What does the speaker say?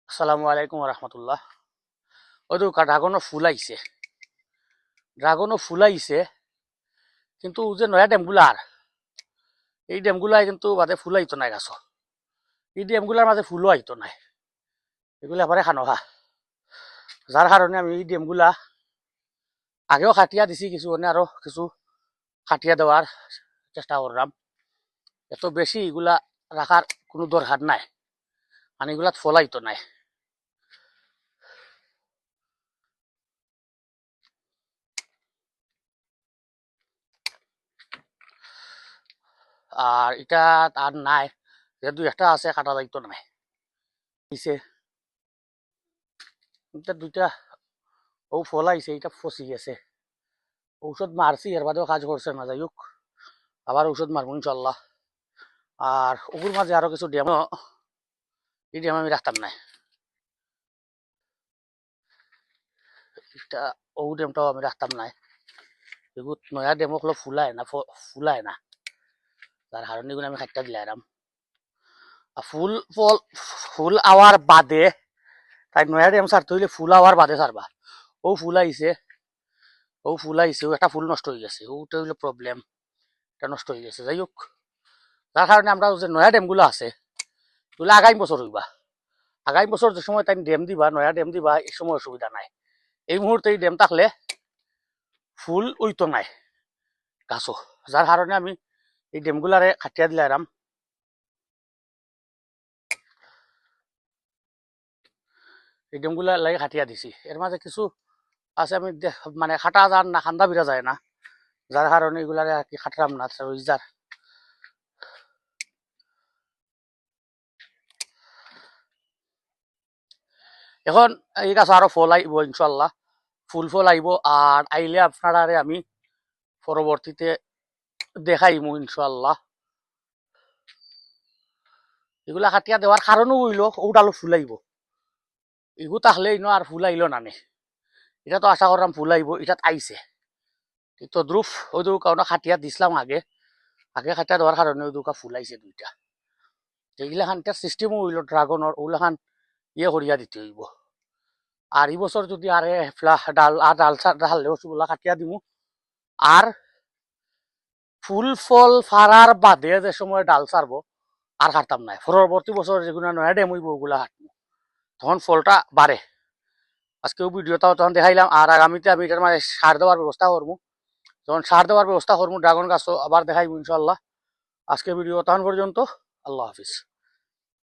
আসসালামু আলাইকুম রহমতুল্লাহ। ওই তো ড্রাগনও ফুলাইছে কিন্তু যে নয়া ড্যামগুলার এই ড্যামগুলাই কিন্তু বাদে ফুল আইতো নাই গাছ। এই ড্যামগুলার মাঝে ফুলও আইতো নাই, এগুলো এবারে খানোহা। যার কারণে আমি এই ড্যামগুলা আগেও খাটিয়া দিছি, কিছু আরো কিছু খাটিয়া দেওয়ার চেষ্টা করলাম। এত বেশি এগুলা রাখার কোনো দরকার নাই, মানে এগুলা ফলাইতো নাই। আর এটা আর নাই, যে দুই একটা আছে কাটা যাইতো নাই। দিছে এটা দুইটা ও ফলাইছে, এটা ফসি গেছে। ঔষধ মারছি, এর বাদেও কাজ করছে না। যাই হোক, আবার ঔষধ মারবো ইনশাল্লাহ। আর ওগুর মাঝে আরো কিছু ড্যাম, এই ড্যাম আমি রাখতাম না। এটা ও ড্যামটাও আমি রাখতাম না। এগুলো নয়া ড্যাম হলো ফুলায় না, তার কারণে এগুলো আমি খাটটা দিলাম। আর ফুল আওয়ার বাদে, তাই নয়া ড্যাম ছাড়তে হইলে ফুল আওয়ার বাদে ছাড়বা। ও ফুল আইছে, ও একটা ফুল নষ্ট হয়ে গেছে, ওটা হইলো প্রবলেম, এটা নষ্ট হয়ে গেছে। যাই হোক, তার কারণে আমরা যে নয়া ড্যামগুলো আছে এগুলো আগামী বছর হইবা। আগামী বছর যে সময় তাই ড্যাম দিবা, নয়া ড্যাম দিবা, এই সময় অসুবিধা নাই। এই মুহূর্তে এই ড্যাম থাকলে ফুল ওইতো নাই গাছও। যার কারণে আমি এই ড্যামগুলারে খাটিয়া দিলাম। এই ড্যামগুলা লাগে খাটিয়া দিছি। এর মাঝে কিছু আছে আমি মানে খাটা যান না, খান্দা বিরা যায় না, যার কারণে এগুলারে আর কি খাটলাম না। যার এখন এই গাছ আরো ফল আইব ইনশাল্লাহ, ফল আইব। আর আইলে আপনারা আমি পরবর্তীতে দেখাইমু ইনশাল্লাহ। এগুলা কাটিয়া দেওয়ার কারণও হইল ওটালো ফুল আইব। এগু তাহলে ইনো আর ফুল আইলো নানে, এটা তো আশা করলাম ফুল আইব, এটাত আইছে। তো দ্রুফ ওই দু কারণে খাটিয়া দিছিলাম আগে, খাটিয়া দেওয়ার কারণে ওই দুকা ফুল আইছে দুইটা। এইগিলাখান সিস্টেমও হইল ড্রাগনের, ওগুলাখান করিয়া দিতে হইব। আর এই বছর যদি আরে ডাল আর ডাল ওগুলা কাটিয়া দিমু। আর ফুল ফল ফারার বাদে যে সময় ডাল ছাড়বো আর কাটতাম নাই। পরবর্তী বছর যেগুলো নয়া ডেম হইব ওগুলা কাটবো, তখন ফলটা বাড়ে। আজকেও ভিডিওটাও তখন দেখাইলাম। আর আগামীতে আমি এটার মানে সার দেওয়ার ব্যবস্থা করবো। যখন সার দেওয়ার ব্যবস্থা করবো ড্রাগন গাছও আবার দেখাইবো ইনশাল্লাহ। আজকে ভিডিও তখন পর্যন্ত, আল্লাহ হাফিজ।